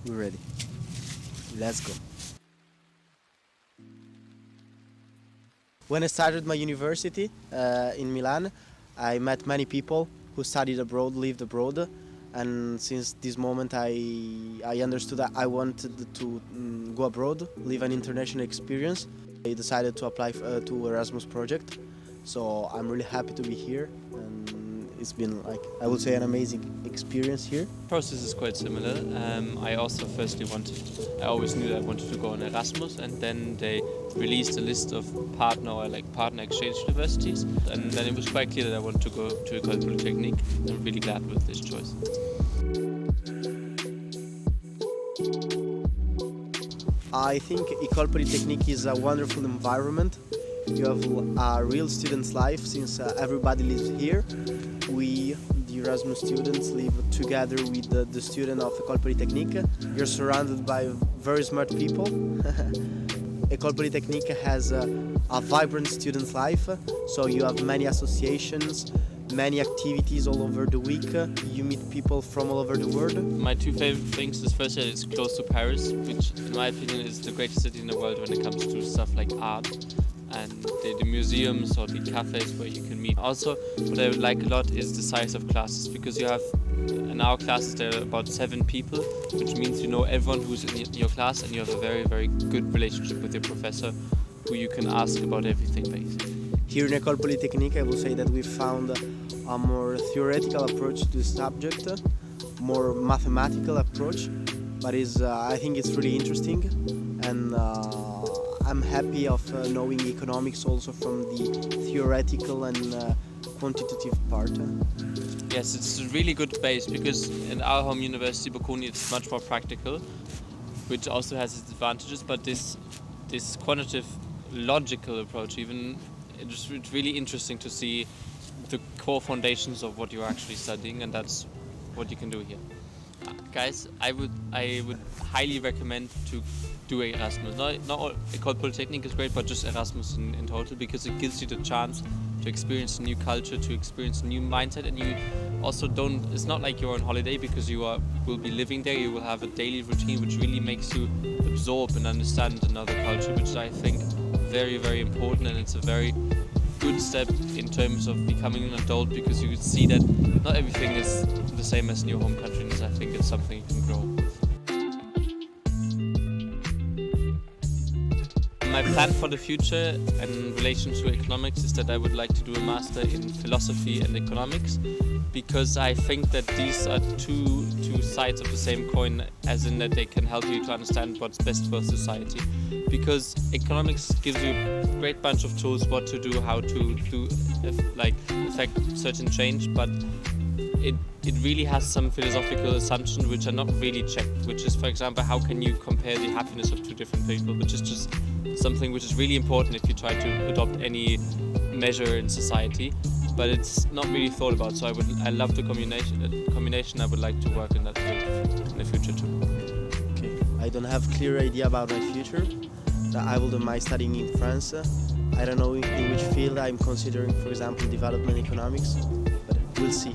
We're ready. Let's go. When I started my university in Milan, I met many people who studied abroad, lived abroad, and since this moment I understood that I wanted to go abroad, live an international experience. I decided to apply to Erasmus project, so I'm really happy to be here, and it's been, like, I would say, an amazing experience here. Process is quite similar. I also I always knew that I wanted to go on Erasmus, and then they released a list of partner exchange universities, and then it was quite clear that I wanted to go to École Polytechnique. I'm really glad with this choice. I think École Polytechnique is a wonderful environment. You have a real student's life since everybody lives here. We, the Erasmus students, live together with the student of École Polytechnique. You're surrounded by very smart people. École Polytechnique has a vibrant student life, so you have many associations, many activities all over the week. You meet people from all over the world. My two favorite things is, first, it's close to Paris, which in my opinion is the greatest city in the world when it comes to stuff like art and the museums or the cafes where you can meet. Also, what I like a lot is the size of classes, because you have, in our classes there are about 7 people, which means you know everyone who's in your class, and you have a very, very good relationship with your professor who you can ask about everything basically. Here in École Polytechnique, I will say that we found a more theoretical approach to the subject, more mathematical approach, but I think it's really interesting, and I'm happy of knowing economics also from the theoretical and quantitative part. Yes, it's a really good base, because in our home university, Bocconi, it's much more practical, which also has its advantages, but this quantitative logical approach, even it's really interesting to see the core foundations of what you're actually studying, and that's what you can do here. Guys, I would highly recommend to do Erasmus. Not all École Polytechnique is great, but just Erasmus in total, because it gives you the chance to experience a new culture, to experience a new mindset, and you also it's not like you're on holiday, because will be living there. You will have a daily routine which really makes you absorb and understand another culture, which I think very, very important, and it's a very good step in terms of becoming an adult, because you see that not everything is the same as in your home country, and I think it's something you can grow with. My plan for the future in relation to economics is that I would like to do a master in philosophy and economics, because I think that these are two sides of the same coin, as in that they can help you to understand what's best for society. Because economics gives you a great bunch of tools what to do, how to do, affect certain change, but it really has some philosophical assumptions which are not really checked, which is, for example, how can you compare the happiness of two different people, which is just something which is really important if you try to adopt any measure in society, but it's not really thought about. So I love the combination. I would like to work in that field in the future too. Okay. I don't have a clear idea about my future. I will do my studying in France. I don't know in which field I'm considering, for example, development economics, but we'll see.